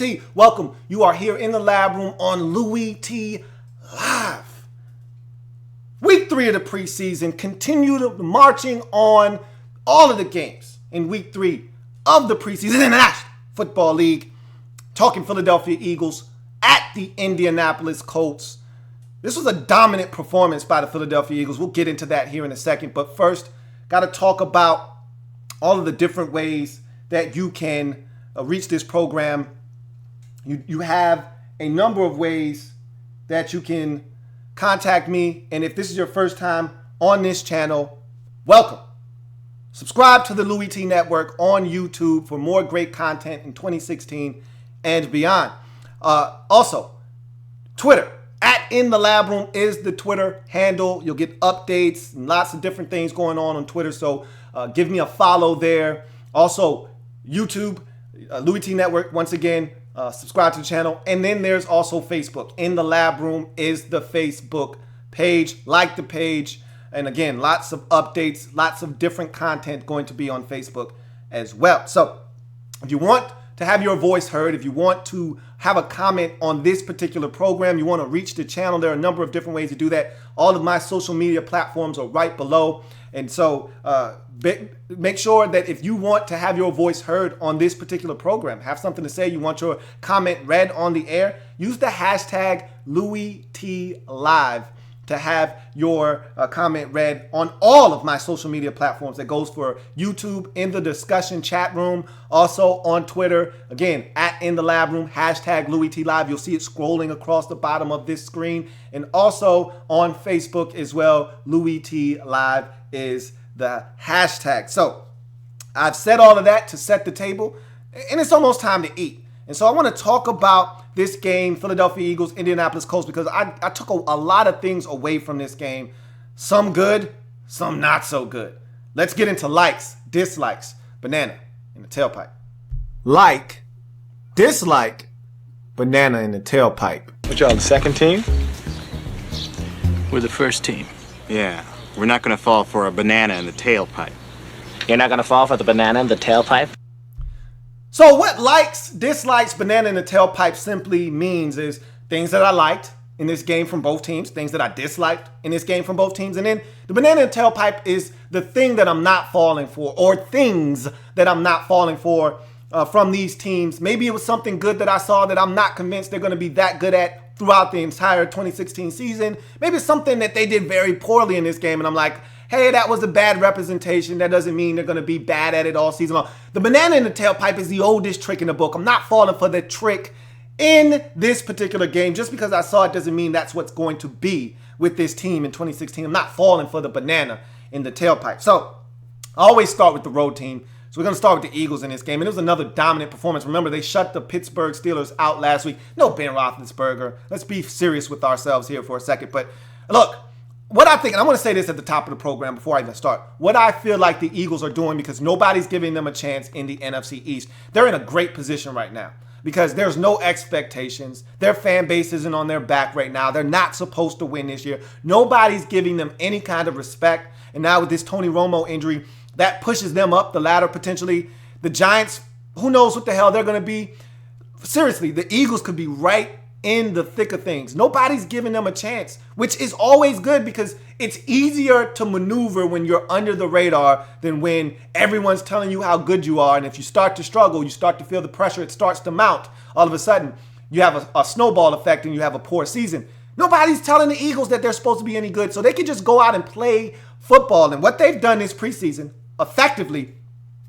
Louie Tee. Welcome. You are here in the lab room on Louie Tee Live. Week 3 of the preseason. Continue marching on all of the games in week 3 of the preseason in the National Football League. Talking Philadelphia Eagles at the Indianapolis Colts. This was a dominant performance by the Philadelphia Eagles. We'll get into that here in a second. But first, got to talk about all of the different ways that you can reach this program. You have a number of ways that you can contact me. And if this is your first time on this channel, welcome. Subscribe to the LouieTeeNetwork on YouTube for more great content in 2016 and beyond. Also, Twitter. @InTheLabRoom is the Twitter handle. You'll get updates and lots of different things going on Twitter. So give me a follow there. Also, YouTube, LouieTeeNetwork. Once again, subscribe to the channel. And then there's also Facebook. In the Lab Room is the Facebook page. Like the page. And again, lots of updates, lots of different content going to be on Facebook as well. So if you want to have your voice heard, if you want to have a comment on this particular program, you want to reach the channel, there are a number of different ways to do that. All of my social media platforms are right below. And so make sure that if you want to have your voice heard on this particular program, have something to say, you want your comment read on the air, use the hashtag LouieTeeLive to have your comment read on all of my social media platforms. That goes for YouTube, in the discussion chat room, also on Twitter. Again, @InTheLabRoom, hashtag LouieTeeLive. You'll see it scrolling across the bottom of this screen. And also on Facebook as well, LouieTeeLive is the hashtag. So I've said all of that to set the table, and it's almost time to eat. And so I want to talk about this game, Philadelphia Eagles, Indianapolis Colts, because I took a lot of things away from this game. Some good, some not so good. Let's get into likes, dislikes, banana in the tailpipe. Like, dislike, banana in the tailpipe. What y'all, the second team? We're the first team. Yeah, we're not going to fall for a banana in the tailpipe. You're not going to fall for the banana in the tailpipe? So what likes, dislikes, banana in the tailpipe simply means is things that I liked in this game from both teams, things that I disliked in this game from both teams. And then the banana in the tailpipe is the thing that I'm not falling for, or things that I'm not falling for from these teams. Maybe it was something good that I saw that I'm not convinced they're going to be that good at throughout the entire 2016 season. Maybe it's something that they did very poorly in this game, and I'm like, hey, that was a bad representation. That doesn't mean they're going to be bad at it all season long. The banana in the tailpipe is the oldest trick in the book. I'm not falling for the trick in this particular game. Just because I saw it doesn't mean that's what's going to be with this team in 2016. I'm not falling for the banana in the tailpipe. So I always start with the road team. So we're going to start with the Eagles in this game. And it was another dominant performance. Remember, they shut the Pittsburgh Steelers out last week. No Ben Roethlisberger. Let's be serious with ourselves here for a second. But look, what I think, and I want to say this at the top of the program before I even start, what I feel like the Eagles are doing, because nobody's giving them a chance in the NFC East. They're in a great position right now because there's no expectations. Their fan base isn't on their back right now. They're not supposed to win this year. Nobody's giving them any kind of respect. And now with this Tony Romo injury, that pushes them up the ladder potentially. The Giants, who knows what the hell they're going to be. Seriously, the Eagles could be right in the thick of things. Nobody's giving them a chance, which is always good because it's easier to maneuver when you're under the radar than when everyone's telling you how good you are. And if you start to struggle, you start to feel the pressure, it starts to mount. All of a sudden, you have a snowball effect and you have a poor season. Nobody's telling the Eagles that they're supposed to be any good, so they can just go out and play football. And what they've done this preseason effectively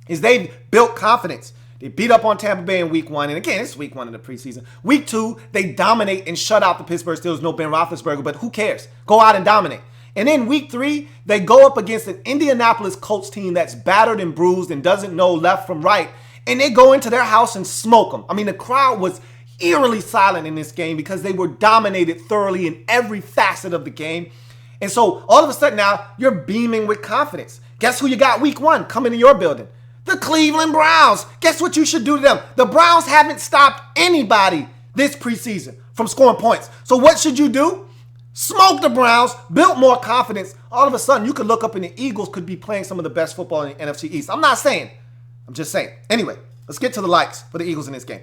is they've built confidence. They beat up on Tampa Bay in week 1. And again, it's week 1 of the preseason. Week 2, they dominate and shut out the Pittsburgh Steelers. No Ben Roethlisberger, but who cares? Go out and dominate. And then week 3, they go up against an Indianapolis Colts team that's battered and bruised and doesn't know left from right. And they go into their house and smoke them. I mean, the crowd was eerily silent in this game because they were dominated thoroughly in every facet of the game. And so all of a sudden now, you're beaming with confidence. Guess who you got week 1 coming to your building? The Cleveland Browns. Guess what you should do to them? The Browns haven't stopped anybody this preseason from scoring points. So what should you do? Smoke the Browns, built more confidence. All of a sudden, you could look up and the Eagles could be playing some of the best football in the NFC East. I'm not saying. I'm just saying. Anyway, let's get to the likes for the Eagles in this game.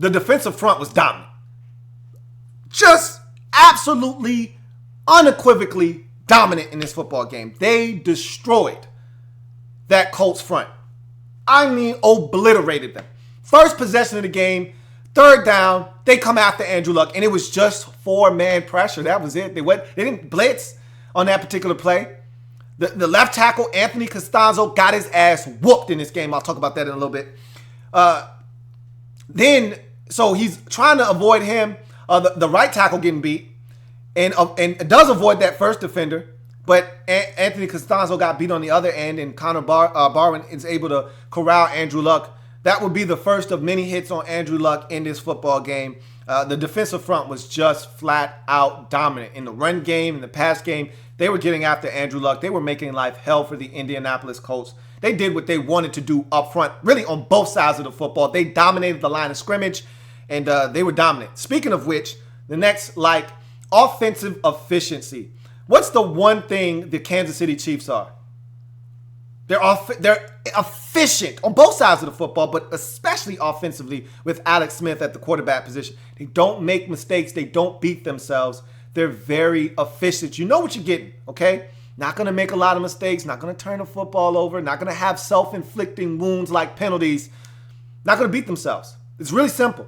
the defensive front was dominant. Just absolutely, unequivocally dominant in this football game. They destroyed that Colts front. I mean, obliterated them. First possession of the game, third down, they come after Andrew Luck, and it was just 4-man pressure. That was it. They didn't blitz on that particular play. The left tackle, Anthony Costanzo, got his ass whooped in this game. I'll talk about that in a little bit. So he's trying to avoid him, the right tackle getting beat, and does avoid that first defender. But Anthony Costanzo got beat on the other end, and Connor Barwin is able to corral Andrew Luck. That would be the first of many hits on Andrew Luck in this football game. The defensive front was just flat out dominant. In the run game, in the pass game, they were getting after Andrew Luck. They were making life hell for the Indianapolis Colts. They did what they wanted to do up front, really on both sides of the football. They dominated the line of scrimmage, and they were dominant. Speaking of which, the next, offensive efficiency. What's the one thing the Kansas City Chiefs are? They're efficient on both sides of the football, but especially offensively with Alex Smith at the quarterback position. They don't make mistakes. They don't beat themselves. They're very efficient. You know what you're getting, okay? Not going to make a lot of mistakes. Not going to turn the football over. Not going to have self-inflicting wounds like penalties. Not going to beat themselves. It's really simple.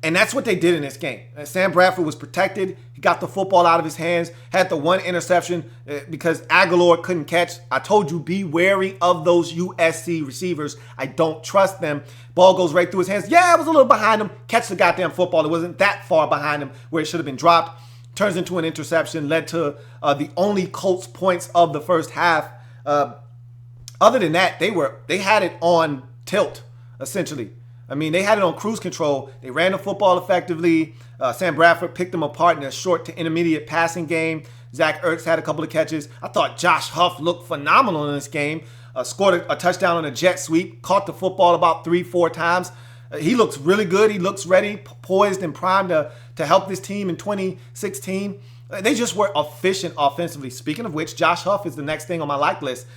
And that's what they did in this game. Sam Bradford was protected. He got the football out of his hands, had the one interception because Aguilar couldn't catch. I told you, be wary of those USC receivers. I don't trust them. Ball goes right through his hands. Yeah, it was a little behind him. Catch the goddamn football. It wasn't that far behind him where it should have been dropped. Turns into an interception, led to the only Colts points of the first half. Other than that, they had it on tilt, essentially. I mean, they had it on cruise control. They ran the football effectively. Sam Bradford picked them apart in a short to intermediate passing game. Zach Ertz had a couple of catches. I thought Josh Huff looked phenomenal in this game. Scored a touchdown on a jet sweep. Caught the football about 3-4 times. He looks really good. He looks ready, poised, and primed to help this team in 2016. They just were efficient offensively. Speaking of which, Josh Huff is the next thing on my like list.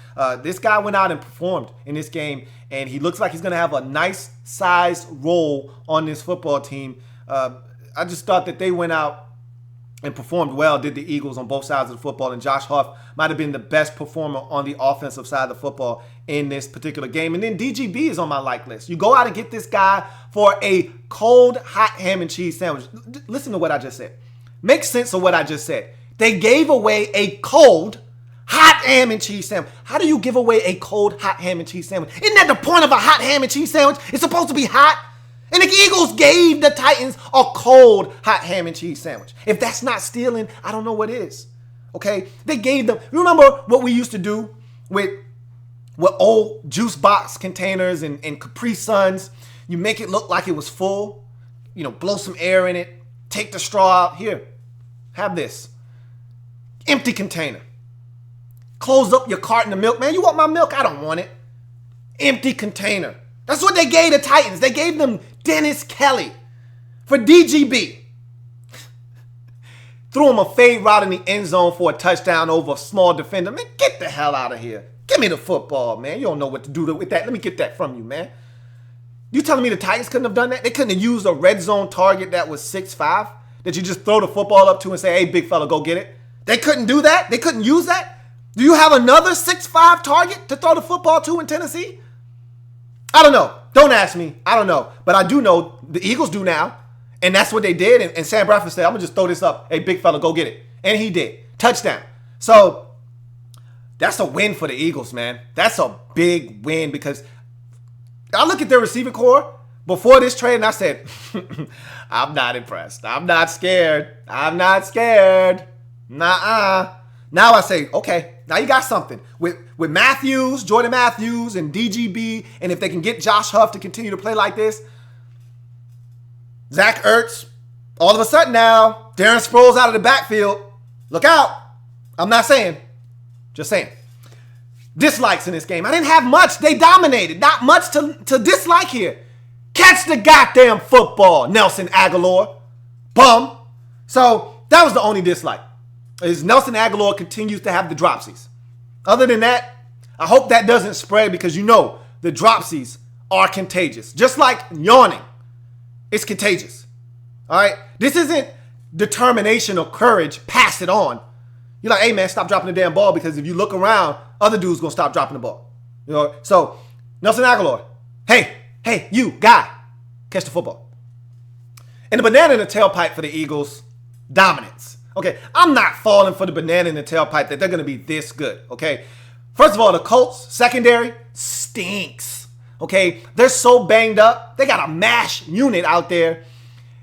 This guy went out and performed in this game, and he looks like he's going to have a nice-sized role on this football team. I just thought that they went out and performed well, did the Eagles on both sides of the football, and Josh Huff might have been the best performer on the offensive side of the football in this particular game. And then DGB is on my like list. You go out and get this guy for a cold, hot ham and cheese sandwich. Listen to what I just said. Make sense of what I just said. They gave away a cold, hot ham and cheese sandwich. How do you give away a cold, hot ham and cheese sandwich? Isn't that the point of a hot ham and cheese sandwich? It's supposed to be hot. And the Eagles gave the Titans a cold, hot ham and cheese sandwich. If that's not stealing, I don't know what is. Okay? They gave them. Remember what we used to do with old juice box containers and Capri Suns? You make it look like it was full. You know, blow some air in it. Take the straw out. Here, have this. Empty container. Close up your carton of milk. Man, you want my milk? I don't want it. Empty container. That's what they gave the Titans. They gave them Dennis Kelly for DGB. Threw him a fade route in the end zone for a touchdown over a small defender. Man, get the hell out of here. Give me the football, man. You don't know what to do with that. Let me get that from you, man. You telling me the Titans couldn't have done that? They couldn't have used a red zone target that was 6'5", that you just throw the football up to and say, hey, big fella, go get it? They couldn't do that? They couldn't use that? Do you have another 6'5" target to throw the football to in Tennessee? I don't know. Don't ask me. I don't know. But I do know the Eagles do now. And that's what they did. And Sam Bradford said, I'm going to just throw this up. Hey, big fella, go get it. And he did. Touchdown. So that's a win for the Eagles, man. That's a big win because I look at their receiver core before this trade and I said, I'm not impressed. I'm not scared. I'm not scared. Nuh-uh. Now I say, okay, now you got something. With Matthews, Jordan Matthews, and DGB, and if they can get Josh Huff to continue to play like this, Zach Ertz, all of a sudden now, Darren Sproles out of the backfield. Look out. I'm not saying. Just saying. Dislikes in this game. I didn't have much. They dominated. Not much to dislike here. Catch the goddamn football, Nelson Aguilar. Bum. So that was the only dislike. Is Nelson Aguilar continues to have the dropsies. Other than that, I hope that doesn't spread because you know the dropsies are contagious. Just like yawning. It's contagious. All right? This isn't determination or courage. Pass it on. You're like, hey, man, stop dropping the damn ball, because if you look around, other dudes going to stop dropping the ball. You know? So, Nelson Aguilar, hey, you, guy, catch the football. And the banana in the tailpipe for the Eagles, dominance. Okay, I'm not falling for the banana in the tailpipe that they're going to be this good, okay? First of all, the Colts secondary stinks, okay? They're so banged up. They got a MASH unit out there.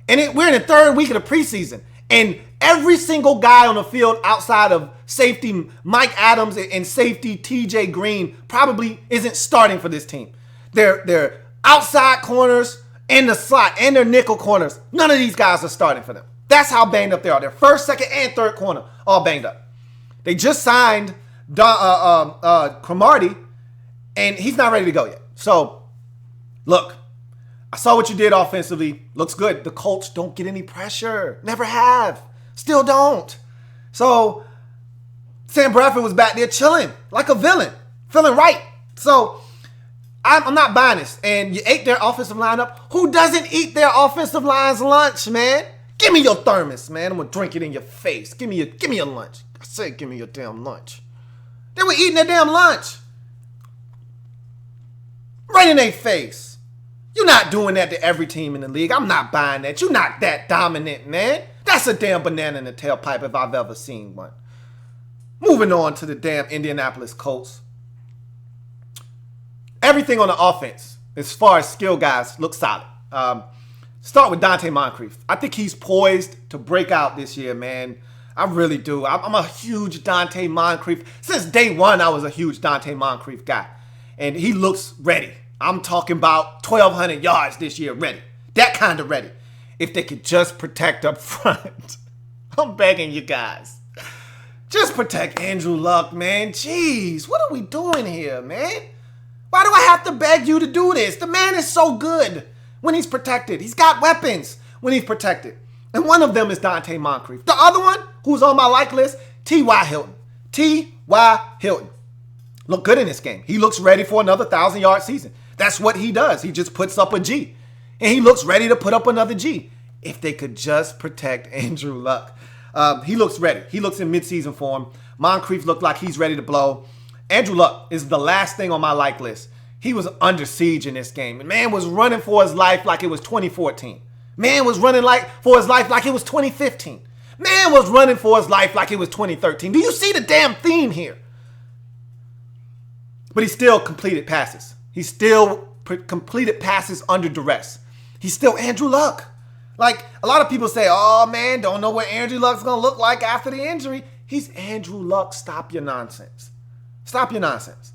And we're in the third week of the preseason. And every single guy on the field outside of safety Mike Adams and safety TJ Green probably isn't starting for this team. They're outside corners and the slot and their nickel corners. None of these guys are starting for them. That's how banged up they are. Their first, second, and third corner all banged up. They just signed Cromartie, and he's not ready to go yet. So, look, I saw what you did offensively. Looks good. The Colts don't get any pressure. Never have. Still don't. So, Sam Bradford was back there chilling like a villain. Feeling right. So, I'm not buying this. And you ate their offensive line up. Who doesn't eat their offensive line's lunch, man? Give me your thermos, man. I'm going to drink it in your face. Give me your lunch. I said give me your damn lunch. They were eating their damn lunch. Right in their face. You're not doing that to every team in the league. I'm not buying that. You're not that dominant, man. That's a damn banana in the tailpipe if I've ever seen one. Moving on to the damn Indianapolis Colts. Everything on the offense, as far as skill guys, looks solid. Start with Dante Moncrief. I think he's poised to break out this year, man. I really do. I'm a huge Dante Moncrief. Since day one, I was a huge Dante Moncrief guy. And he looks ready. I'm talking about 1,200 yards this year ready. That kind of ready. If they could just protect up front. I'm begging you guys. Just protect Andrew Luck, man. Jeez, what are we doing here, man? Why do I have to beg you to do this? The man is so good when he's protected. He's got weapons when he's protected. And one of them is Dante Moncrief. The other one, who's on my like list, T.Y. Hilton. T.Y. Hilton. Look good in this game. He looks ready for another 1,000-yard season. That's what he does. He just puts up a G. And he looks ready to put up another G. If they could just protect Andrew Luck. He looks ready. He looks in midseason form. Moncrief looked like he's ready to blow. Andrew Luck is the last thing on my like list. He was under siege in this game. The man was running for his life like it was 2014. Man was running for his life like it was 2015. Man was running for his life like it was 2013. Do you see the damn theme here? But he still completed passes. He still completed passes under duress. He's still Andrew Luck. Like, a lot of people say, oh, man, don't know what Andrew Luck's going to look like after the injury. He's Andrew Luck. Stop your nonsense. Stop your nonsense.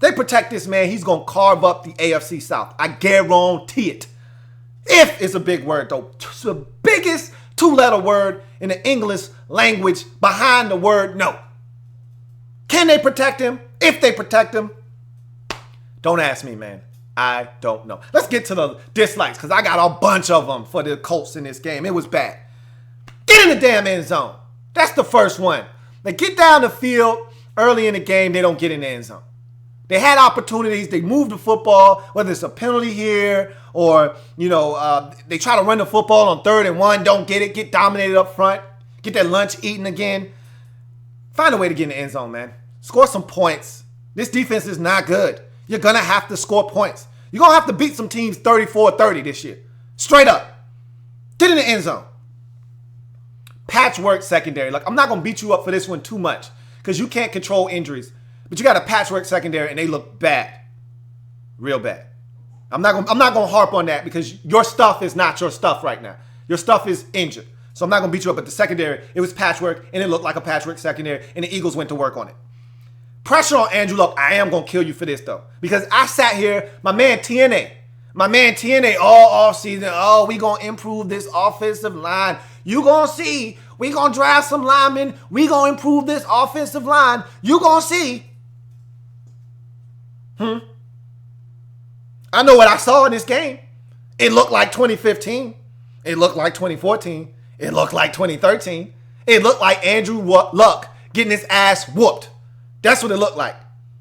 They protect this man, he's going to carve up the AFC South. I guarantee it. If is a big word, though. It's the biggest two-letter word in the English language behind the word no. Can they protect him? If they protect him, don't ask me, man. I don't know. Let's get to the dislikes, because I got a bunch of them for the Colts in this game. It was bad. Get in the damn end zone. That's the first one. They get down the field early in the game, they don't get in the end zone. They had opportunities. They moved the football, whether it's a penalty here or, they try to run the football on 3rd and 1, don't get it, get dominated up front, get their lunch eaten again. Find a way to get in the end zone, man. Score some points. This defense is not good. You're going to have to score points. You're going to have to beat some teams 34-30 this year. Straight up. Get in the end zone. Patchwork secondary. Like, I'm not going to beat you up for this one too much because you can't control injuries. But you got a patchwork secondary, and they look bad. Real bad. I'm not going to harp on that because your stuff is not your stuff right now. Your stuff is injured. So I'm not going to beat you up. But the secondary, it was patchwork, and it looked like a patchwork secondary, and the Eagles went to work on it. Pressure on Andrew Luck. I am going to kill you for this, though. Because I sat here, my man TNA all offseason, oh, we going to improve this offensive line. You going to see. We going to draft some linemen. We going to improve this offensive line. You going to see. I know what I saw in this game. It looked like 2015. It looked like 2014. It looked like 2013. It looked like Andrew Luck getting his ass whooped. That's what it looked like.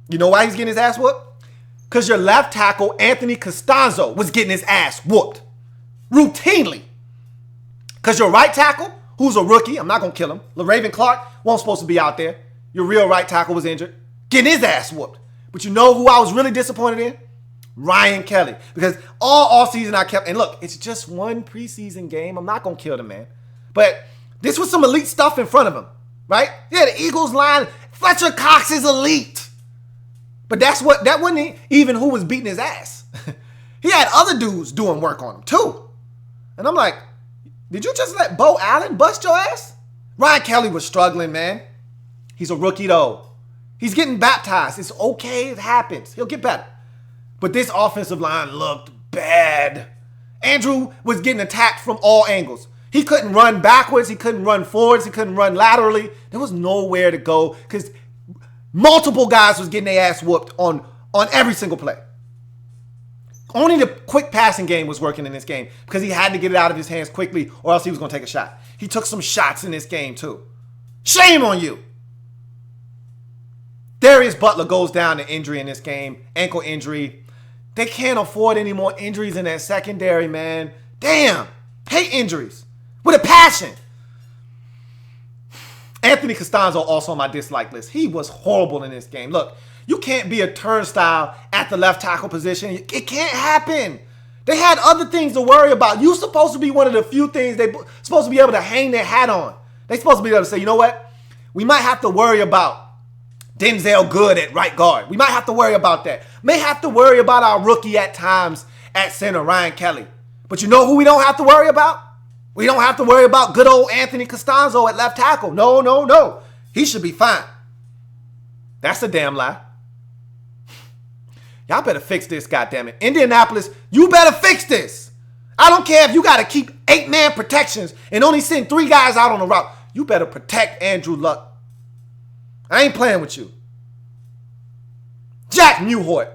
You know why he's getting his ass whooped? Because your left tackle, Anthony Costanzo, was getting his ass whooped. routinely. Because your right tackle, who's a rookie, I'm not going to kill him. LaRaven Clark wasn't supposed to be out there. Your real right tackle was injured, getting his ass whooped. But you know who I was really disappointed in? Ryan Kelly. Because all offseason I kept, and look, it's just one preseason game. I'm not going to kill the man. But this was some elite stuff in front of him, right? Yeah, the Eagles line, Fletcher Cox is elite. But that wasn't even who was beating his ass. He had other dudes doing work on him too. And I'm like, did you just let Bo Allen bust your ass? Ryan Kelly was struggling, man. He's a rookie though. He's getting baptized. It's okay. It happens. He'll get better. But this offensive line looked bad. Andrew was getting attacked from all angles. He couldn't run backwards. He couldn't run forwards. He couldn't run laterally. There was nowhere to go because multiple guys was getting their ass whooped on every single play. Only the quick passing game was working in this game because he had to get it out of his hands quickly or else he was going to take a shot. He took some shots in this game too. Shame on you. Darius Butler goes down to injury in this game, ankle injury. They can't afford any more injuries in that secondary, man. Damn. Hate injuries with a passion. Anthony Costanzo also on my dislike list. He was horrible in this game. Look, you can't be a turnstile at the left tackle position. It can't happen. They had other things to worry about. You're supposed to be one of the few things they're supposed to be able to hang their hat on. They're supposed to be able to say, you know what? We might have to worry about Denzel Good at right guard. We might have to worry about that. May have to worry about our rookie at times at center, Ryan Kelly. But you know who we don't have to worry about? We don't have to worry about good old Anthony Costanzo at left tackle. No. He should be fine. That's a damn lie. Y'all better fix this, goddammit. Indianapolis, you better fix this. I don't care if you got to keep 8-man protections and only send 3 guys out on the route. You better protect Andrew Luck. I ain't playing with you. Jack Newhart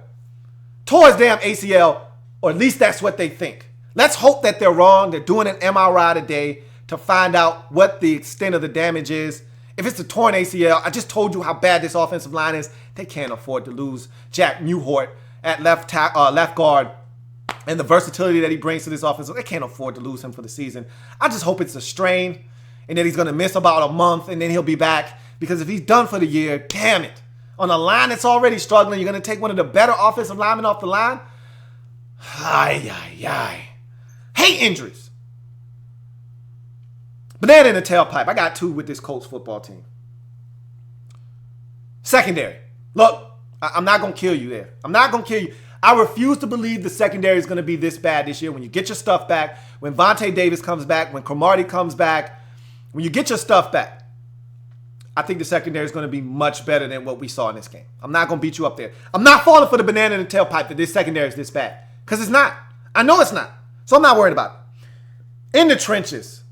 tore his damn ACL, or at least that's what they think. Let's hope that they're wrong. They're doing an MRI today to find out what the extent of the damage is. If it's a torn ACL, I just told you how bad this offensive line is. They can't afford to lose Jack Newhart at left guard and the versatility that he brings to this offense. They can't afford to lose him for the season. I just hope it's a strain and that he's going to miss about a month and then he'll be back. Because if he's done for the year, damn it. On a line that's already struggling, you're going to take one of the better offensive linemen off the line? Ay. Hate injuries. Banana in the tailpipe. I got 2 with this Colts football team. Secondary. Look, I'm not going to kill you there. I'm not going to kill you. I refuse to believe the secondary is going to be this bad this year. When you get your stuff back, when Vontae Davis comes back, when Cromartie comes back, when you get your stuff back, I think the secondary is going to be much better than what we saw in this game. I'm not going to beat you up there. I'm not falling for the banana in the tailpipe that this secondary is this bad. Because it's not. I know it's not. So I'm not worried about it. In the trenches,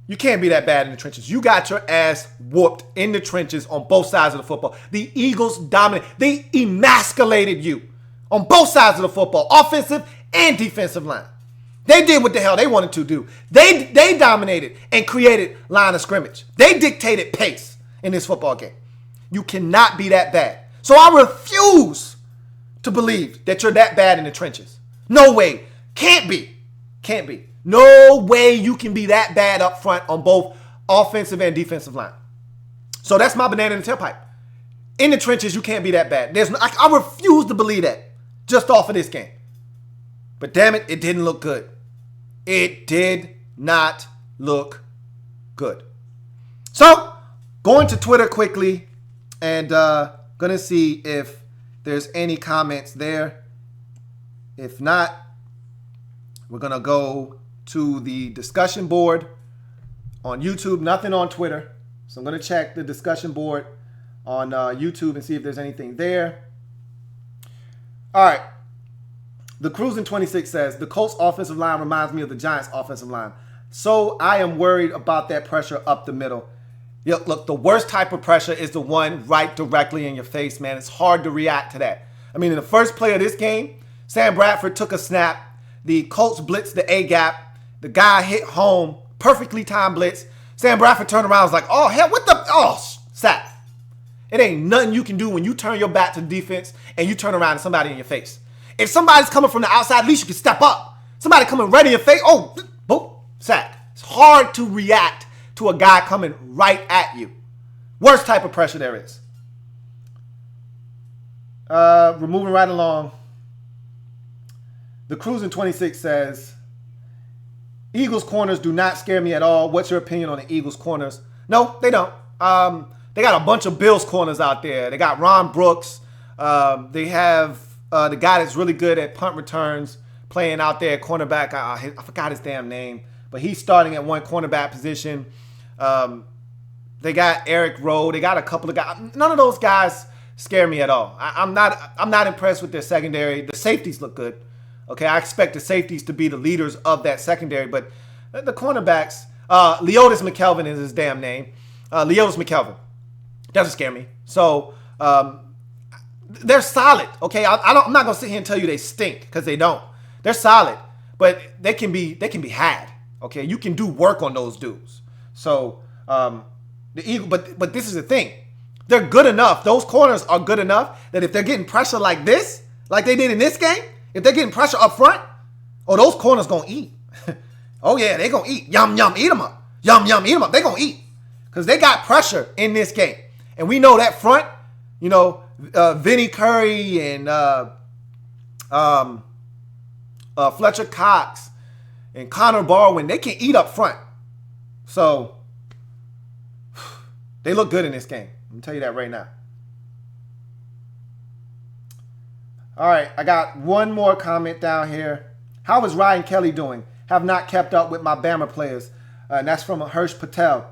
you can't be that bad in the trenches. You got your ass whooped in the trenches on both sides of the football. The Eagles dominated. They emasculated you on both sides of the football, offensive and defensive line. They did what the hell they wanted to do. They dominated and created line of scrimmage. They dictated pace in this football game. You cannot be that bad. So I refuse to believe that you're that bad in the trenches. No way. Can't be. No way you can be that bad up front on both offensive and defensive line. So that's my banana in the tailpipe. In the trenches, you can't be that bad. I refuse to believe that just off of this game. But damn it, it didn't look good. It did not look good. So, going to Twitter quickly and going to see if there's any comments there. If not, we're going to go to the discussion board on YouTube. Nothing on Twitter. So I'm going to check the discussion board on YouTube and see if there's anything there. All right. The Cruising 26 says, the Colts offensive line reminds me of the Giants offensive line. So I am worried about that pressure up the middle. Look, the worst type of pressure is the one right directly in your face, man. It's hard to react to that. I mean, in the first play of this game, Sam Bradford took a snap. The Colts blitzed the A-gap. The guy hit home. Perfectly timed blitz. Sam Bradford turned around and was like, oh, hell, what the? Oh, sack. It ain't nothing you can do when you turn your back to the defense and you turn around and somebody in your face. If somebody's coming from the outside, at least you can step up. Somebody coming right in your face. Oh, boom, sack. It's hard to react to a guy coming right at you. Worst type of pressure there is. We're moving right along. The Cruising 26 says, Eagles corners do not scare me at all. What's your opinion on the Eagles corners? No, they don't. They got a bunch of Bills corners out there. They got Ron Brooks. They have the guy that's really good at punt returns playing out there at cornerback. I forgot his damn name, but he's starting at one cornerback position. They got Eric Rowe. They got a couple of guys. None of those guys scare me at all. I'm not impressed with their secondary. The safeties look good. Okay, I expect the safeties to be the leaders of that secondary, but the cornerbacks, Leotis McKelvin is his damn name. Leotis McKelvin doesn't scare me. So they're solid. Okay, I'm not gonna sit here and tell you they stink because they don't. They're solid, but they can be had. Okay, you can do work on those dudes. So the Eagle, but this is the thing. They're good enough. Those corners are good enough that if they're getting pressure like this, like they did in this game, if they're getting pressure up front, those corners gonna eat. Oh yeah, they gonna eat. Yum yum, eat them up. Yum yum, eat them up. They gonna eat because they got pressure in this game, and we know that front. You know, Vinny Curry and Fletcher Cox and Connor Barwin, they can eat up front. So they look good in this game. Let me tell you that right now. All right, I got one more comment down here. How is Ryan Kelly doing? Have not kept up with my Bama players. And that's from Hirsch Patel.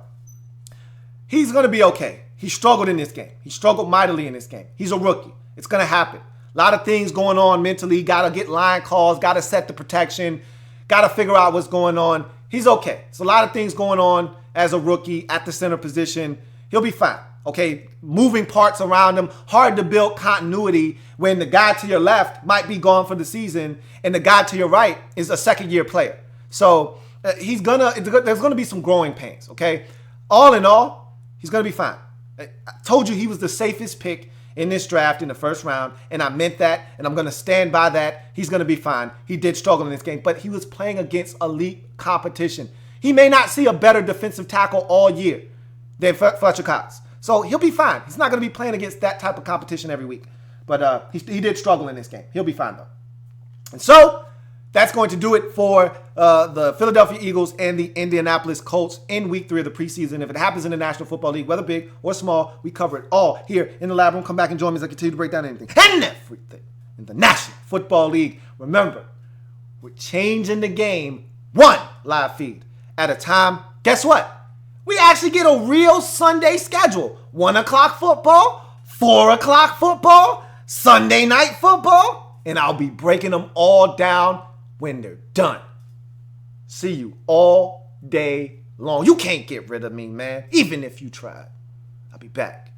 He's going to be okay. He struggled in this game. He struggled mightily in this game. He's a rookie. It's going to happen. A lot of things going on mentally. Got to get line calls. Got to set the protection. Got to figure out what's going on. He's okay. It's a lot of things going on as a rookie at the center position. He'll be fine. Okay, moving parts around him. Hard to build continuity when the guy to your left might be gone for the season and the guy to your right is a second-year player. So there's gonna be some growing pains. Okay, all in all, he's gonna be fine. I told you he was the safest pick in this draft in the first round, and I meant that, and I'm gonna stand by that. He's gonna be fine. He did struggle in this game, but he was playing against elite competition. He may not see a better defensive tackle all year than Fletcher Cox. So he'll be fine. He's not going to be playing against that type of competition every week. But he did struggle in this game. He'll be fine, though. And so that's going to do it for the Philadelphia Eagles and the Indianapolis Colts in week 3 of the preseason. If it happens in the National Football League, whether big or small, we cover it all here in the lab room. Come back and join me as I continue to break down anything and everything in the National Football League. Remember, we're changing the game one live feed at a time. Guess what? We actually get a real Sunday schedule. 1 o'clock football, 4 o'clock football, Sunday night football, and I'll be breaking them all down when they're done. See you all day long. You can't get rid of me, man, even if you tried. I'll be back.